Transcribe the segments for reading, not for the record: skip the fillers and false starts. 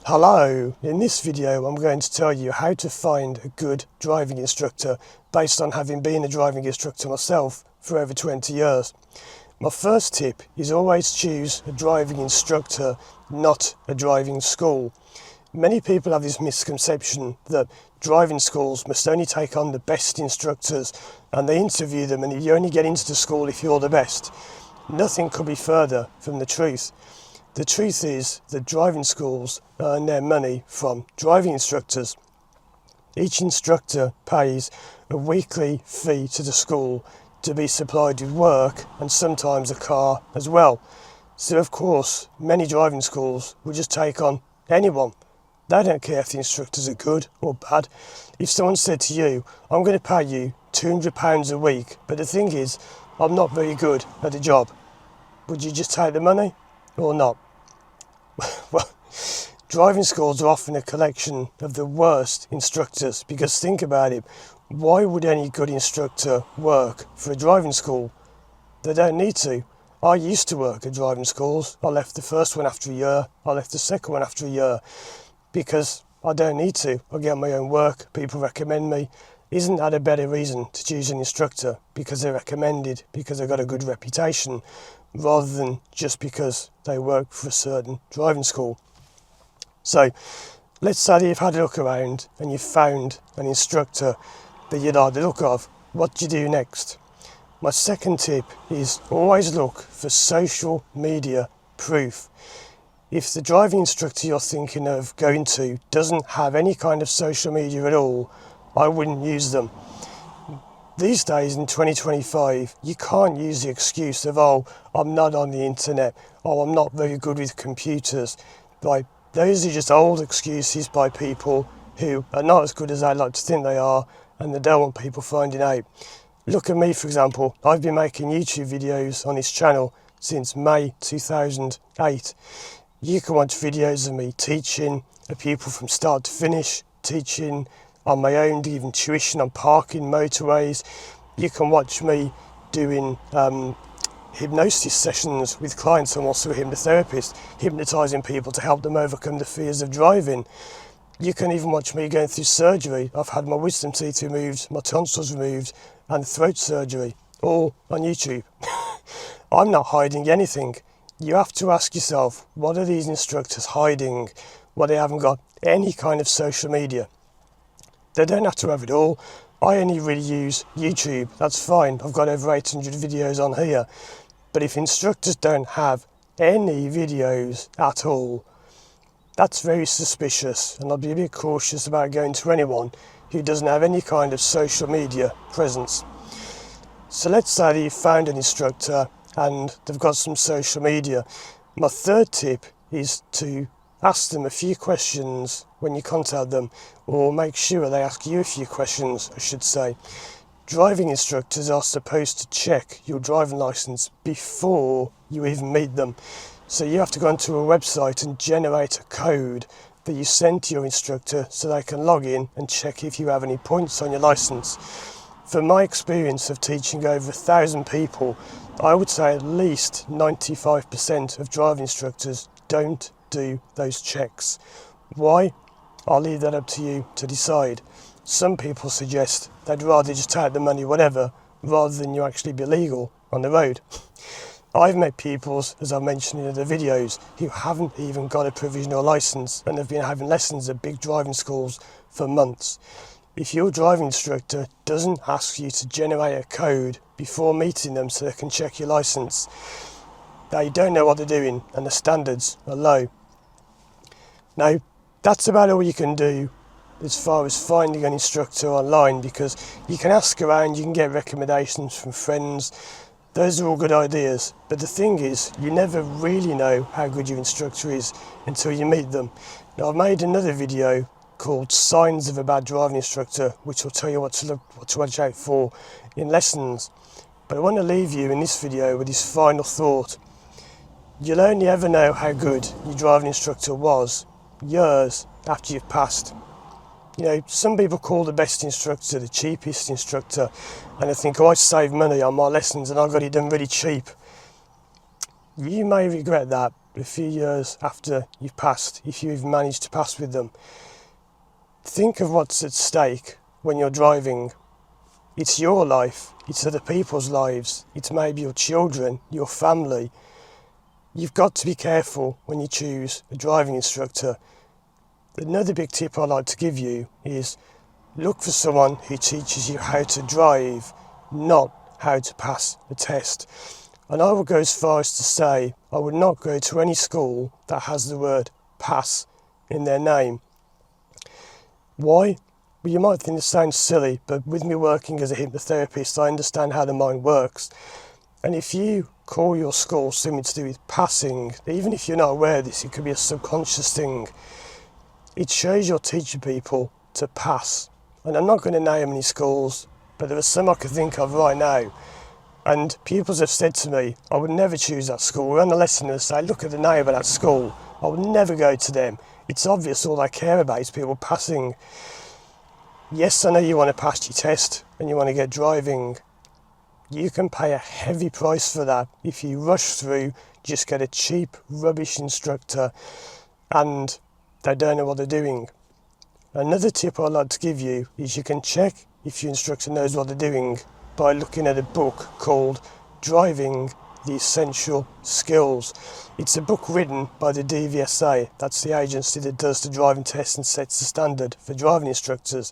Hello, in this video I'm going to tell you how to find a good driving instructor based on having been a driving instructor myself for over 20 years. My first tip is always choose a driving instructor, not a driving school. Many people have this misconception that driving schools must only take on the best instructors and they interview them and you only get into the school if you're the best. Nothing could be further from the truth. The truth is that driving schools earn their money from driving instructors. Each instructor pays a weekly fee to the school to be supplied with work and sometimes a car as well. So of course, many driving schools will just take on anyone. They don't care if the instructors are good or bad. If someone said to you, I'm going to pay you £200 a week, but the thing is, I'm not very good at the job, would you just take the money or not? Well, driving schools are often a collection of the worst instructors, because think about it, why would any good instructor work for a driving school? They don't need to. I used to work at driving schools. I left the first one after a year, I left the second one after a year, because I don't need to. I get my own work, people recommend me. Isn't that a better reason to choose an instructor? Because they're recommended, because they've got a good reputation, rather than just because they work for a certain driving school. So let's say that you've had a look around and you've found an instructor that you like the look of. What do you do next? My second tip is always look for social media proof. If the driving instructor you're thinking of going to doesn't have any kind of social media at all, I wouldn't use them. These days in 2025, you can't use the excuse of, oh, I'm not on the internet, oh, I'm not very good with computers. Like, those are just old excuses by people who are not as good as they like to think they are, and they don't want people finding out. Look at me, for example. I've been making YouTube videos on this channel since May 2008. You can watch videos of me teaching people from start to finish, teaching on my own, giving tuition on parking, motorways. You can watch me doing hypnosis sessions with clients. I'm also a hypnotherapist, hypnotising people to help them overcome the fears of driving. You can even watch me going through surgery. I've had my wisdom teeth removed, my tonsils removed, and throat surgery, all on YouTube. I'm not hiding anything. You have to ask yourself, what are these instructors hiding? Well, they haven't got any kind of social media. They don't have to have it all. I only really use YouTube, that's fine. I've got over 800 videos on here. But if instructors don't have any videos at all, that's very suspicious, and I'd be a bit cautious about going to anyone who doesn't have any kind of social media presence. So let's say that you've found an instructor and they've got some social media. My third tip is to ask them a few questions when you contact them, or make sure they ask you a few questions, I should say. Driving instructors are supposed to check your driving license before you even meet them. So you have to go onto a website and generate a code that you send to your instructor so they can log in and check if you have any points on your license. From my experience of teaching over 1,000 people, I would say at least 95% of driving instructors don't do those checks. Why? I'll leave that up to you to decide. Some people suggest they'd rather just take the money, whatever, rather than you actually be legal on the road. I've met pupils, as I've mentioned in other videos, who haven't even got a provisional licence and have been having lessons at big driving schools for months. If your driving instructor doesn't ask you to generate a code before meeting them so they can check your licence, they don't know what they're doing and the standards are low. Now, that's about all you can do as far as finding an instructor online, because you can ask around, you can get recommendations from friends. Those are all good ideas, but the thing is, you never really know how good your instructor is until you meet them. Now, I've made another video called Signs of a Bad Driving Instructor, which will tell you what to watch out for in lessons. But I want to leave you in this video with this final thought. You'll only ever know how good your driving instructor was years after you've passed. You know, some people call the best instructor the cheapest instructor, and they think, oh, I saved money on my lessons and I got it done really cheap. You may regret that, a few years after you've passed, if you've managed to pass with them. Think of what's at stake when you're driving. It's your life, it's other people's lives, it's maybe your children, your family. You've got to be careful when you choose a driving instructor. Another big tip I'd like to give you is look for someone who teaches you how to drive, not how to pass a test. And I would go as far as to say I would not go to any school that has the word pass in their name. Why? Well, you might think this sounds silly, but with me working as a hypnotherapist, I understand how the mind works. And if you call your school something to do with passing, even if you're not aware of this, it could be a subconscious thing. It shows you're teaching people to pass. And I'm not going to name any schools, but there are some I can think of right now. And pupils have said to me, I would never choose that school. We're on the lesson and they say, look at the name of that school. I would never go to them. It's obvious all they care about is people passing. Yes, I know you want to pass your test and you want to get driving. You can pay a heavy price for that if you rush through, just get a cheap, rubbish instructor and they don't know what they're doing. Another tip I'd like to give you is you can check if your instructor knows what they're doing by looking at a book called Driving the Essential Skills. It's a book written by the DVSA, that's the agency that does the driving test and sets the standard for driving instructors.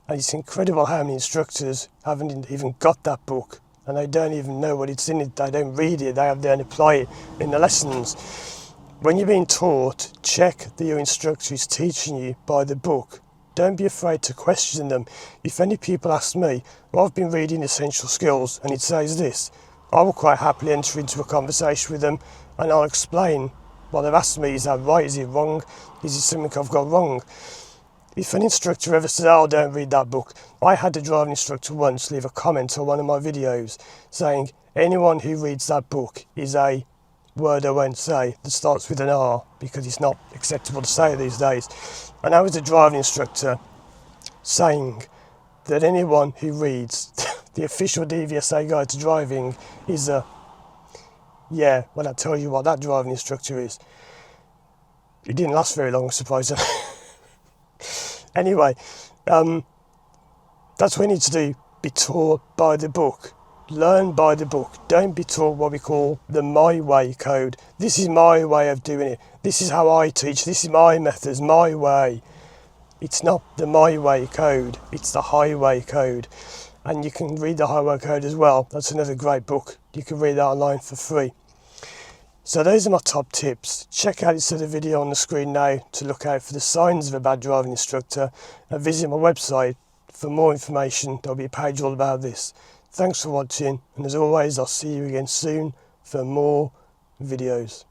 And it's incredible how many instructors haven't even got that book and they don't even know what it's in it, they don't read it, they don't apply it in the lessons. When you're being taught, check that your instructor is teaching you by the book. Don't be afraid to question them. If any people ask me, well, I've been reading Essential Skills and it says this, I will quite happily enter into a conversation with them and I'll explain what they've asked me. Is that right? Is it wrong? Is it something I've got wrong? If an instructor ever says, oh, don't read that book, I had a driving instructor once leave a comment on one of my videos saying, anyone who reads that book is a word I won't say that starts with an R because it's not acceptable to say these days. And I was a driving instructor saying that anyone who reads the official DVSA guide to driving is a, yeah, well, I'll tell you what that driving instructor is. It didn't last very long, surprisingly. Anyway, that's what we need to do, be taught by the book. Learn by the book. Don't be taught what we call the Myway code. This is my way of doing it. This is how I teach. This is my methods, my way. It's not the Myway code. It's the highway code. And you can read the highway code as well. That's another great book. You can read that online for free. So those are my top tips. Check out this other video on the screen now to look out for the signs of a bad driving instructor and visit my website for more information. There'll be a page all about this. Thanks for watching, and as always, I'll see you again soon for more videos.